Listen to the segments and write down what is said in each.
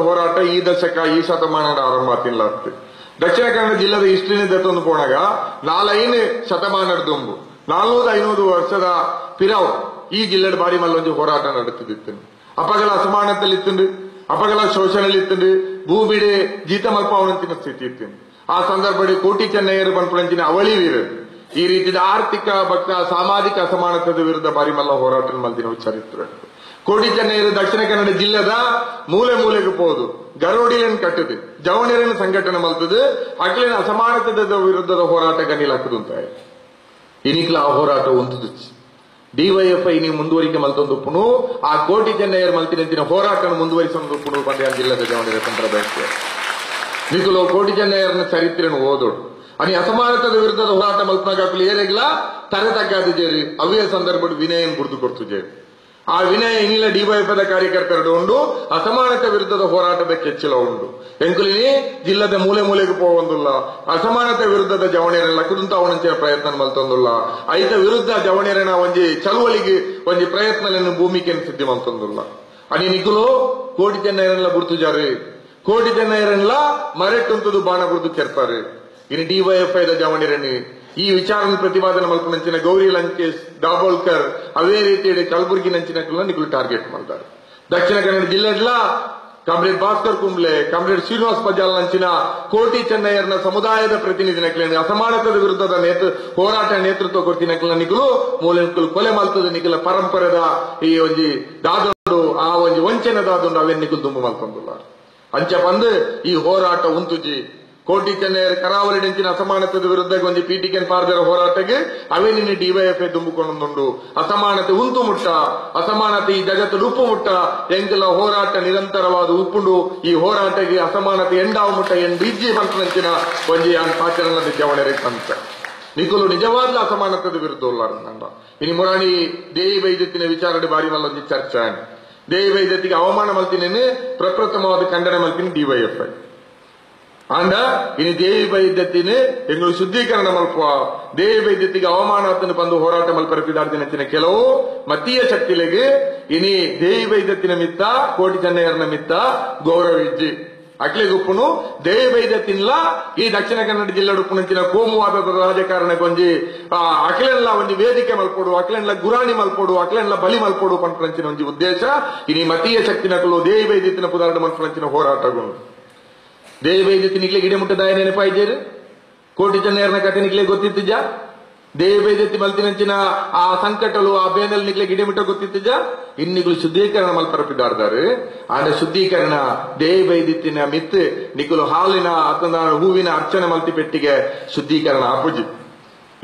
ಹೋರಾಟ ಈ ದಶಕ ಈ ಶತಮಾನದ ಆರಂಭ ತಿನ್ನಲಾಗ್ತದೆ. ದಕ್ಷಿಣ ಕನ್ನಡ ಜಿಲ್ಲೆದ ಹಿಸ್ಟ್ರಿನ ದತ್ತೊಂದು ಪೋಣಾಗ 4 ಶತಮಾನದ ದುಂಬು 400-500 ವರ್ಷದ ಪಿರಾವ್ ಈ ಜಿಲ್ಲೆದ ಬಾರಿ ಮಲ್ಲೊಂದು ಹೋರಾಟ ನಡೆತಿತ್ತು. ಅಪಗಲ ಅಸಮಾನತೆಯಲ್ಲಿತ್ತು, ಅಪಗಲ ಶೋಷಣೆಯಲ್ಲಿತ್ತು, ಭೂಮಿಡೆ ಜೀತ ಮಲ್ಪಾವಣಂತಿನ ಸ್ಥಿತಿ ಇತ್ತು. ಆ ಸಂದರ್ಭದಲ್ಲಿ ಕೋಟಿ ಚೆನ್ನಯ್ಯರು ಬಂದ್ಪಂಚಿನ ಅವಳಿ ವೀರರು ಈ ರೀತಿಯ ಆರ್ಥಿಕ ಭಕ್ತ ಸಾಮಾಜಿಕ ಅಸಮಾನತೆಯ ವಿರುದ್ಧ ಬಾರಿ ಮಲ್ಲ ಹೋರಾಟ ಮಲ್ದಿನ ಚರಿತ್ರೆ. ಕೋಟಿ ಚೆನ್ನಯ್ಯರು ದಕ್ಷಿಣ ಕನ್ನಡ ಜಿಲ್ಲೆದ ಮೂಲೆ ಮೂಲೆಗೆ ಹೋದು ಗರೋಡಿಯನ್ನು ಕಟ್ಟದು, ಜವಣಿಯರನ್ನು ಸಂಘಟನೆ ಮಲ್ತದು, ಅಕ್ಲಿನ ಅಸಮಾನತೆದ ವಿರುದ್ಧದ ಹೋರಾಟ ಗನಿಲಾಕದುಂತಾಯ. ಇನಿಕ್ಲ ಆ ಹೋರಾಟ ಹೊಂದದು ಡಿವೈಎಫ್ಐ ನೀವು ಮುಂದುವರಿಕೆ ಮಲ್ತೊಂದುಪ್ಪುನು ಆ ಕೋಟಿ ಚೆನ್ನಯ್ಯರು ಮಲ್ತಿನಂತಿನ ಹೋರಾಟ ಮುಂದುವರಿಸೊಂದುಪ್ಪುನು ಪಂದ್ಯ ಜಿಲ್ಲೆದ ಜವಣಿಯರ ಸಂಪ್ರದಾಯಕ್ಕೆ ನಿಖಲು ಕೋಟಿ ಚೆನ್ನಯ್ಯರನ್ನ ಚರಿತ್ರೆಯನ್ನು ಓದೋಡು అని ಅಸಮಾನತೆದ ವಿರುದ್ಧದ ಹೋರಾಟ ಮಲ್ಪನಾಗಲು ಏರೆಗ್ಲ ತರೆ ತಗ್ಗಾದ ಜೇರಿ ಅವೇ ಸಂದರ್ಭ ವಿನಯನ್ ಬುರ್ದು ಕೊಡ್ತು ಜೇರಿ. ಆ ವಿನಯ ಇನ್ನಿಲ್ಲ ಡಿವೈಎಫ್ಐದ ಕಾರ್ಯಕರ್ತರು ಉಂಡು ಅಸಮಾನತೆ ವಿರುದ್ಧದ ಹೋರಾಟದ ಕೆಚ್ಚಲ ಉಂಡು. ಎಂಕುಲಿನಿ ಜಿಲ್ಲದ ಮೂಲೆ ಮೂಲೆಗೆ ಹೋಗೊಂದಿಲ್ಲ, ಅಸಮಾನತೆ ವಿರುದ್ಧದ ಜವಣಿಯರನ್ನ ಲಕ್ಕದಂತ ಅವನಂಚಿನ ಪ್ರಯತ್ನ ಮಲ್ತೊಂದಿಲ್ಲ, ಐತ ವಿರುದ್ಧ ಜವಣಿಯರನ ಒಂಜಿ ಚಳುವಳಿಗೆ ಒಂಜಿ ಪ್ರಯತ್ನ ಭೂಮಿಕೆಯನ್ನು ಸಿದ್ಧಿ ಮಲ್ತೊಂದಿಲ್ಲ. అని ನಿಖಲು ಕೋಟಿ ಚೆನ್ನಯ್ಯರನ್ಲ ಗುರ್ತು ಜಾರಿ, ಕೋಟಿ ಚೆನ್ನಯ್ಯರನ್ಲ ಮರೆಟ್ಟುಂತದು ಬಾಣ ಗುರ್ತು ಕೆರ್ತಾರೆ. ಇನ್ನು ಡಿವೈಎಫ್ಐದ ಜವಣಿರನಿ ಈ ವಿಚಾರವನ್ನು ಪ್ರತಿಪಾದನೆ ಮಲ್ಪನಂಚಿನ ಗೌರಿ ಲಂಕೇಶ್, ದಾಬೋಲ್ಕರ್ ಅವೇ ರೀತಿ ಕಲಬುರಗಿ ನಂಚಿನ ನಿಖಲು ಟಾರ್ಗೆಟ್ ಮಾಡ್ತಾರೆ. ದಕ್ಷಿಣ ಕನ್ನಡ ಜಿಲ್ಲೆಡ್ಲ ಕಾಮ್ರೇಡ್ ಭಾಸ್ಕರ್ ಕುಂಬ್ಳೆ, ಕಾಮ್ರೇಡ್ ಶ್ರೀನಿವಾಸ್ ಪಜಾಲ್ ನಂಚಿನ ಕೋಟಿ ಚೆನ್ನಯ್ಯರ್ನ ಸಮುದಾಯದ ಪ್ರತಿನಿಧಿ ನಕಲಿನ ಅಸಮಾನತೆದ ವಿರುದ್ಧದ ಹೋರಾಟ ನೇತೃತ್ವ ಕೊಡ್ತಿ ನಕಲ ನಿಖಲು ಮೂಲ ಕೊಲೆ ಮಲ್ತದ ನಿಖಲ ಪರಂಪರೆದ ಈ ಒಂಜಿ ದಾದೊಂಡು ಆ ಒಂಜಿ ವಂಚನೆ ದಾದೊಂಡು ಅವೇ ನಿಖಲು ದುಂಬು ಮಲ್ತೊಂದುಲ್ಲ. ಅಂಚ ಬಂದು ಈ ಹೋರಾಟ ಉಂತುಜಿ ಕೋಟಿ ಚೆನ್ನಯ್ಯರ ಕರಾವಳಿ ನೆಂಚಿನ ಅಸಮಾನತೆದ ವಿರುದ್ಧ ಒಂಜಿ ಪೀಠಿಕೆನ್ ಪಾರ್ದರ ಹೋರಾಟಕ್ಕೆ ಅವೇ ನಿನ್ನೆ ಡಿವೈಎಫ್ಐ ದುಂಬುಕೊಂಡೊಂದುಂಡು. ಅಸಮಾನತೆ ಉಂತು ಮುಟ್ಟ, ಅಸಮಾನತೆ ಈ ಜಗತ್ತು ಉಪ್ಪು ಮುಟ್ಟ ಎಂಕೆಲ್ಲ ಹೋರಾಟ ನಿರಂತರವಾದ ಉಪ್ಪುಂಡು. ಈ ಹೋರಾಟಕ್ಕೆ ಅಸಮಾನತೆ ಎಂಡಾವು ಮುಟ್ಟ ಬಿಜ್ಜಿ ಮಂತ್ರಂಚಿನ ಒಂಜಿ ಆಚರಣೆ ಜವಣೆರೆ ಅಂತ ನಿಖಲು ನಿಜವಾದ ಅಸಮಾನತೆದ ವಿರುದ್ಧ ಉಲ್ಲಾರಂಡ. ಇನ್ನು ಮುರಾಣಿ ದೇವಿ ವೈದ್ಯತಿನ ವಿಚಾರಡೆ ಬಾರಿ ಮಲ್ಲ ಒಂಜಿ ಚರ್ಚೆ. ದೇವಿ ವೈದ್ಯತಿಗೆ ಅವಮಾನ ಮಲ್ತಿನೇನೆ ಪ್ರಪ್ರಥಮವಾದ ಖಂಡನೆ ಮಲ್ತೀನಿ ಡಿವೈಎಫ್ಐ ಅಂಡ ಇನ್ನು ದೇವಿ ವೈದ್ಯತಿನೇ ಎಂಗಳು ಶುದ್ಧೀಕರಣ ಮಲ್ಪುವ ದೇವಿ ವೈದ್ಯತಿಗೆ ಅವಮಾನವನ್ನು ಬಂದು ಹೋರಾಟ ಮಲ್ಪರಪಿದಾರ್ದಿನ ಕೆಲವು ಮತೀಯ ಶಕ್ತಿಲೆಗೆ ಇನಿ ದೇವಿ ವೈದ್ಯತಿನ ಮಿತ್ತ ಕೋಟಿ ಚೆನ್ನಯ್ಯರನ ಮಿತ್ತ ಗೌರವ ಇಜ್ಜಿ ಅಕ್ಲೆಗುಪ್ಪುನು ದೇವಿ ವೈದ್ಯತಿನ್ಲ ಈ ದಕ್ಷಿಣ ಕನ್ನಡ ಜಿಲ್ಲೆ ಉಪ್ಪುನಂಚಿನ ಕೋಮುವಾದದ ರಾಜಕಾರಣಕ್ಕೊಂಜಿ ಅಕ್ಲೆಲ್ಲ ಒಂಜಿ ವೇದಿಕೆ ಮಲ್ಪೋಡು, ಅಕ್ಲೆಲ್ಲ ಗುರಾಣಿ ಮಲ್ಪೋಡು, ಅಕ್ಲೆಲ್ಲ ಬಲಿ ಮಲ್ಪೋಡು ಪಂಪನಂಚಿನ ಒಂಜಿ ಉದ್ದೇಶ ಇನಿ ಮತೀಯ ಶಕ್ತಿನಕಲು ದೇವಿ ವೈದ್ಯತಿನ ಪುದಾರ್ಡ ಮಲ್ಪನಂಚಿನ ಹೋರಾಟಗಳು. ದೇವಿ ವೈದ್ಯತಿ ನಿಕ್ಲೆ ಗಿಡ ಮುಟ್ಟದಾಯ ನೆನಪಾಯ್ಜೇರು, ಕೋಟಿ ಚೆನ್ನಯ್ಯರನ ಕಥೆ ನಿಕ್ಲೆ ಗೊತ್ತಿತ್ತಿಜ, ದೇವಿ ವೈದ್ಯತಿ ಮಲ್ತಿನಂಚಿನ ಆ ಸಂಕಟಲು ಆ ಬೇನಲ್ ನಿಕ್ಲೆ ಗಿಡ ಮುಟ್ಟ ಗೊತ್ತಿತ್ತಿಜ. ಇನ್ನಿಗಳು ಶುದ್ಧೀಕರಣ ಮಲ್ಪರಪಿದಾರ್ದಾರು ಆಂಡ ಶುದ್ಧೀಕರಣ ದೇವಿ ವೈದ್ಯತಿನ ಮಿತ್ ನಿಖಲು ಹಾಲಿನ ಅಥವಾ ಹೂವಿನ ಅರ್ಚನೆ ಮಲ್ತಿ ಪೆಟ್ಟಿಗೆ ಶುದ್ಧೀಕರಣ ಆಪುಜಿ.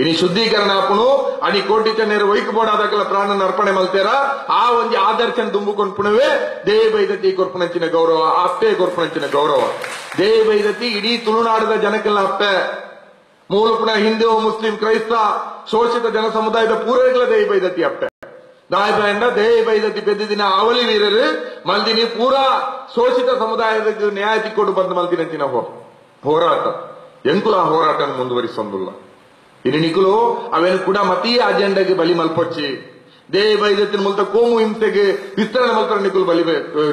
ಇನಿ ಶುದ್ಧೀಕರಣ ಆಪುನು ಅನಿ ಕೋಟಿ ಚೆನ್ನಯ್ಯರು ವೈಕುಬೋಡಾದಕ್ಕೆಲ್ಲ ಪ್ರಾಣನ ಅರ್ಪಣೆ ಮಲ್ತೇರ ಆ ಒಂಜಿ ಆದರ್ಶನ ದುಂಬುಕೊಂಡು ಪುಣವೇ ದೇವಿ ವೈದ್ಯತಿ ಕೊರ್ಪುನಂಚಿನ ಗೌರವ, ಅಪ್ಪೆ ಕೊರ್ಪುನಂಚಿನ ಗೌರವ. ದೇವಿ ವೈದ್ಯತಿ ಇಡೀ ತುಳುನಾಡದ ಜನಕ್ಕೆಲ್ಲ ಅಪ್ಪೆ, ಮೂಲಪುಣ ಹಿಂದೂ ಮುಸ್ಲಿಂ ಕ್ರೈಸ್ತ ಶೋಷಿತ ಜನ ಸಮುದಾಯದ ಪೂರೈಗಳ ದೇವಿ ವೈದ್ಯತಿ ಅಪ್ಪೆ. ದಾಯಬಂಡ ದೇವಿ ವೈದ್ಯತಿ ಪೆದ್ದಿನ ಅವಳಿ ವೀರರು ಮಲ್ದಿನಿ ಪೂರಾ ಶೋಷಿತ ಸಮುದಾಯದ ನ್ಯಾಯ ತಿಕ್ಕೊಡು ಬಂದು ಮಲ್ದಿನಂಚಿನ ಹೋರಾಟ ಎಂಕುಲ ಆ ಹೋರಾಟ ಮುಂದುವರಿಸೊಂದಿಲ್ಲ. ಇನ್ನು ನಿಖಲು ಅವೇನು ಕೂಡ ಮತೀಯ ಅಜೆಂಡಾಗೆ ಬಲಿ ಮಲ್ಪೊಚ್ಚಿ ದೇವಿ ವೈದ್ಯತಿನ ಮೂಲಕ ಕೋಮು ಹಿಂಸೆಗೆ ವಿಸ್ತರಣೆ ಮಲ್ಪರ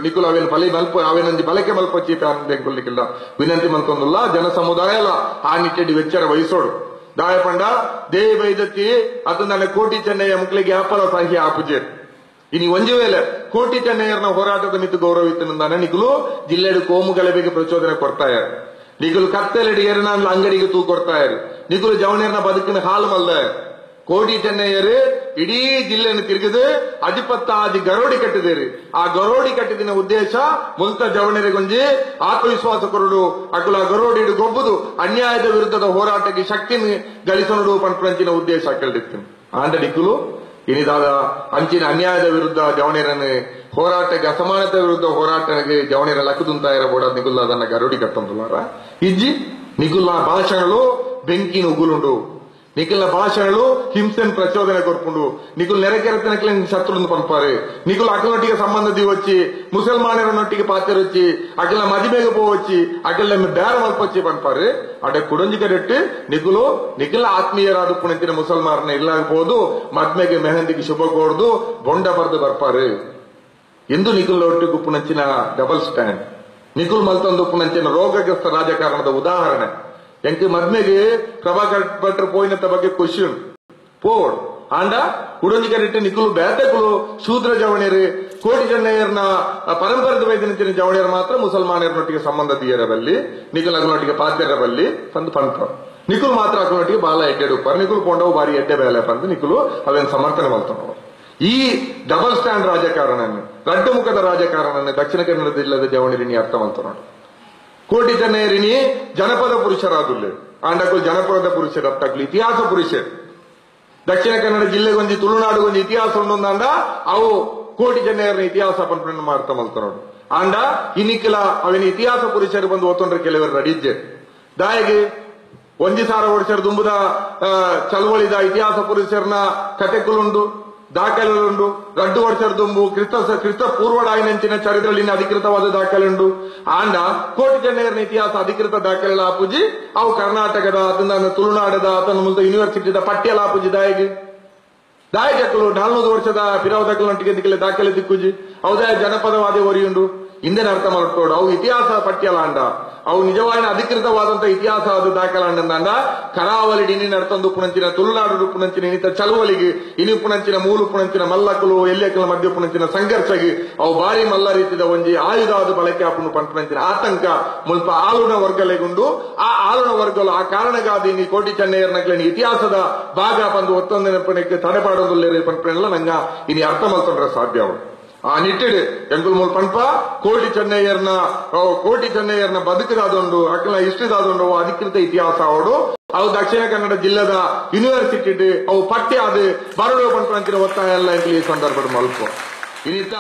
ನಿಖಲು ಅವೇನು ಬಲಿ ಮಲ್ಪ ಅವೇನೊಂದು ಬಲಕೆ ಮಲ್ಪೊಚ್ಚಿ ನಿಖಿಲ್ಲ ವಿನಂತಿ ಮಲ್ಕೊಂದಿಲ್ಲ. ಜನ ಸಮುದಾಯ ಆ ನಿಟ್ಟಿನ ವೆಚ್ಚರ ವಹಿಸೋಡು ದಾಯಪಂಡ ದೇವಿ ವೈದ್ಯತಿ ಅದು ನನ್ನ ಕೋಟಿ ಚೆನ್ನಯ್ಯ ಮುಕ್ಲಿಗೆ ಅಪರ ಸಾಹಿ ಆಪುಜೆ. ಇನಿ ಒಂಜಿ ವೇಳೆ ಕೋಟಿ ಚೆನ್ನಯ್ಯರನ ಹೋರಾಟದ ಮಿತ್ತು ಗೌರವಿತ್ತನಂದಾನೆ ನಿಖಲು ಜಿಲ್ಲೆಡು ಕೋಮು ಗಲಭೆಗೆ ಪ್ರಚೋದನೆ ಕೊಡ್ತಾಯ, ನಿಖಲು ಕತ್ತಲೆಡಿ ಏರನ ಅಂಗಡಿಗೆ ತೂ ಕೊಡ್ತಾಯರು, ನಿಖಲು ಜವಣಿಯರನ ಬದುಕಿನ ಹಾಲು ಮಲ್ದ. ಕೋಟಿ ಚೆನ್ನಯ್ಯರು ಇಡೀ ಜಿಲ್ಲೆಯನ್ನು ತಿರುಗಿದು ಅಧಿಪತ್ತಾದಿ ಗರೋಡಿ ಕಟ್ಟಿದೇರಿ. ಆ ಗರೋಡಿ ಕಟ್ಟಿದಿನ ಉದ್ದೇಶ ಮುಲ್ತ ಜವಣಿಯರಿಗೊಂಜಿ ಆತ್ಮವಿಶ್ವಾಸ ಕೊರಡು ಅಕುಲ ಗರೋಡಿ ಗೊಬ್ಬುದು ಅನ್ಯಾಯದ ವಿರುದ್ಧದ ಹೋರಾಟಕ್ಕೆ ಶಕ್ತಿ ಗಳಿಸೋಡು ಪಂಪಂಚಿನ ಉದ್ದೇಶ ಕೇಳಿರ್ತೀನಿ. ಆಂಡ ನಿಖಲು ಇನಿದಾದ ಅಂಚಿನ ಅನ್ಯಾಯದ ವಿರುದ್ಧ ಜವಣಿಯರನ್ನು ಹೋರಾಟಕ್ಕೆ ಅಸಮಾನತೆ ವಿರುದ್ಧ ಹೋರಾಟಕ್ಕೆ ಜವಣಿಯರ ಲಕ್ಕದುಂತಾಯಿರ ಬೋಡ ನಿಖುಲ್ಲ ಅದನ್ನ ಗರೋಡಿ ಕಟ್ಟೊಂದುಲ್ಲಾರ ಇಜ್ಜಿ ನಿಖುಲ್ಲ ಭಾಷಣಗಳು ಬೆಂಕಿನ ಉಗುಲುಂಡು, ನಿಖಿಲ್ನ ಭಾಷಣಗಳು ಹಿಂಸೆನ ಪ್ರಚೋದನೆ ಕೊರ್ಪುಂಡು, ನಿಖುಲ್ ನೆರೆಕೆರೆತನಕ್ಕೆ ಶತ್ರುಂದು ಪಂಪಾರೆ, ನಿಖುಲ್ ಅಕಲನೊಟ್ಟಿಗೆ ಸಂಬಂಧ ದಿವಚ್ಚಿ ಮುಸಲ್ಮಾನರನೊಟ್ಟಿಗೆ ಪಾತ್ರರೊಚ್ಚಿ ಅಕಲ್ನ ಮದಿಮೆಗೆ ಪೋವಚ್ಚಿ ಅಕಲ್ನ ಬೇರ ಮಲ್ಪಚ್ಚಿ ಪಂಪಾರೆ ಅಡ ಕುಡಂಜಿ ಕರೆಟ್ಟು ನಿಖುಲು ನಿಖಿಲ್ನ ಆತ್ಮೀಯರಾದ ಪುಣಂತಿನ ಮುಸಲ್ಮಾರನ ಇಲ್ಲಾಗಬಹುದು ಮದ್ಮೆಗೆ ಮೆಹಂದಿಗೆ ಶುಭ ಕೋಡ್ದು ಬೊಂಡ ಬರ್ದು ಬರ್ಪಾರೆ ಎಂದು ನಿಖುಲ್ ಒಟ್ಟಿಗೆ ಪುಣಂಚಿನ ಡಬಲ್ ಸ್ಟ್ಯಾಂಡ್ ನಿಖುಲ್ ಮಲ್ತೊಂದುಪ್ಪುನಂಚಿನ ರೋಗಗ್ರಸ್ತ ರಾಜಕಾರಣದ ಉದಾಹರಣೆ ಎಂಕ್ ಮದ್ಮೆಗೆ ಪ್ರಭಾಕರ್ ಭಟ್ರು ಪೋಯಿನತ್ತ ಬಗ್ಗೆ ಖುಷಿ ಉಂಟು ಪೋಡ್ ಆಂಡ ಉಡಂಜಿಕರಿಟ್ಟು ನಿಖುಲು ಬೇತಕುಲು ಶೂದ್ರ ಜವಣಿಯರು ಕೋಟಿ ಚೆನ್ನಯ್ಯರ್ನ ಪರಂಪರೆದ ವೈದ್ಯನಿಂಚಿನ ಜವಣಿಯರು ಮಾತ್ರ ಮುಸಲ್ಮಾನರನೊಟ್ಟಿಗೆ ಸಂಬಂಧ ತೀಯರಬಲ್ಲಿ ನಿಖುಲ್ ಅಗಲೊಟ್ಟಿಗೆ ಪಾತ್ರರಬಲ್ಲಿ ತಂದು ಪಂಪ ನಿಖುಲ್ ಮಾತ್ರ ಅಗಲೊಟ್ಟಿಗೆ ಬಾಲ ಎಡ್ಡೆ ಉಪ್ಪರ್ ನಿಖುಲ್ ಕೊಂಡವು ಬಾರಿ ಎಡ್ಡೆ ಬೇಲೆ ಪಂದು ನಿಖುಲು ಅವೇನು ಸಮರ್ಥನೆ ಮಾಡ್ತಾನವು ಈ ಡಬಲ್ ಸ್ಟ್ಯಾಂಡ್ ರಾಜಕಾರಣವನ್ನು ರಡ್ಡು ಮುಖದ ರಾಜಕಾರಣವನ್ನು ದಕ್ಷಿಣ ಕನ್ನಡ ಜಿಲ್ಲೆದ ಜವಣಿರಿನಿ ಅರ್ಥವಂತ ನೋಡು ಕೋಟಿ ಚೆನ್ನಯ್ಯರಿನಿ ಜನಪದ ಪುರುಷರಾದುಲ್ಲೆ ಆಂಡಕುಲ್ ಜನಪದ ಪುರುಷರತ್ತಾಗ್ಲಿ ಇತಿಹಾಸ ಪುರುಷರು ದಕ್ಷಿಣ ಕನ್ನಡ ಜಿಲ್ಲೆಗೊಂದು ತುಳುನಾಡುಗೊಂದು ಇತಿಹಾಸ ಉಂಡೊಂದಾಂಡ ಅವು ಕೋಟಿ ಚೆನ್ನಯ್ಯರ ಇತಿಹಾಸ ಪಂಪನ್ನು ಮಾಡ್ತಾ ಮಲ್ತನೋಡು ಆಂಡ ಇನ್ನಿಕ್ಕಿಲ ಅವಿನ ಇತಿಹಾಸ ಪುರುಷರು ಬಂದು ಓದ್ಕೊಂಡ್ರೆ ಕೆಲವರು ರಡಿಜ್ಜೆ ದಾಯಿಗೆ ಒಂಜಿ ಸಾರ ವರ್ಷರ ದುಂಬುದ ಚಳವಳಿದ ಇತಿಹಾಸ ಪುರುಷರನ್ನ ಕಥೆಕುಲುಂಡು ದಾಖಲೆಯುಂಡು ರಡ್ಡು ವರ್ಷದ ದುಂಬು ಕ್ರಿಸ್ತ ಪೂರ್ವಡಾಯಿನಂಚಿನ ಚರಿತ್ರೆಯಲ್ಲಿನ ಅಧಿಕೃತವಾದ ದಾಖಲೆಯುಂಡು ಆಂಡ ಕೋಟಿ ಚೆನ್ನಯ್ಯರ ಇತಿಹಾಸ ಅಧಿಕೃತ ದಾಖಲೆ ಆಪುಜಿ ಅವು ಕರ್ನಾಟಕದ ಅದನ್ನ ತುಳುನಾಡದ ಅದನ್ನು ಮುಂದೆ ಯೂನಿವರ್ಸಿಟಿದ ಪಠ್ಯಲ ಆಪುಜಿ ದಾಯಕಗಳು 400 ವರ್ಷದ ಪಿರಾವದಕಲೊಟ್ಟಿಗೆ ದಿಕ್ಕಲೆ ದಾಖಲೆ ದಿಕ್ಕುಜಿ ಅವದಾಯ ಜನಪದವಾದಿ ಒರಿಯುಂಡು ಹಿಂದಿನ ಅರ್ಥ ಮಾಡ್ಕೋಡು ಅವು ಇತಿಹಾಸ ಪಠ್ಯಲಾಂಡ ಅವು ನಿಜವಾದ ಅಧಿಕೃತವಾದಂತ ಇತಿಹಾಸ ಅದು ದಾಖಲಾಂಡ ಕರಾವಳಿ ಇನಿ ನಡ್ತಂದು ಉಪ್ಪುನಂಚಿನ ತುಳುನಾಡು ಉಪ್ಪುನಂಚಿನ ಇನ್ನಿತ ಚಳುವಳಿಗೆ ಇನಿ ಉಪ್ಪುನಂಚಿನ ಮೂಲು ಉಪ್ಪುನಂಚಿನ ಮಲ್ಲಕಲು ಎಲ್ಲೆಕಲ ಮಧ್ಯ ಉಪ್ಪುನಂಚಿನ ಸಂಘರ್ಷಗೆ ಅವು ಬಾರಿ ಮಲ್ಲ ರೀತಿದ ಒಂಜಿ ಆಯುಧ ಅದು ಬಳಕೆ ಆಪುನು ಪಂಪನಂಚಿನ ಆತಂಕ ಮುಲ್ಪ ಆಳುನ ವರ್ಗಲೆಗುಂಡು ಆ ಆಳುನ ವರ್ಗಲು ಆ ಕಾರಣಗಾದಿ ನೀ ಕೋಟಿ ಚೆನ್ನಯ್ಯರ್ನಕ್ಲೆ ಇತಿಹಾಸದ ಭಾಗ ಬಂದು ಒತ್ತೊಂದು ನೆನಪಣಕ್ಕೆ ತಡೆಪಾಡೋದಿಲ್ಲ ಪಂಪನೆಲ್ಲ ನಂಗ ಇನಿ ಅರ್ಥ ಮಾಡ್ಕೊಂಡ್ರೆ ಸಾಧ್ಯ ಅವರು ಆ ನಿಟ್ಟಿಡು ಎಂಕುಲ್ ಮೂಲ ಪಂಪ ಕೋಟಿ ಚೆನ್ನಯ್ಯರ್ನ ಬದುಕದಾದೊಂಡು ಅಕ್ಕಲ ಇಷ್ಟದಾದೊಂಡು ಅಧಿಕೃತ ಇತಿಹಾಸ ಅವಡು ಅವು ದಕ್ಷಿಣ ಕನ್ನಡ ಜಿಲ್ಲೆದ ಯೂನಿವರ್ಸಿಟಿ ಅವು ಪಠ್ಯ ಅದು ಬರಡು ಪಂಪನಂಚಿನ ಒತ್ತಾಯ ಎಲ್ಲ ಎಂಕಲ್ ಈ ಸಂದರ್ಭದ ಮಲ್ಪ ಇನ್ನಿತ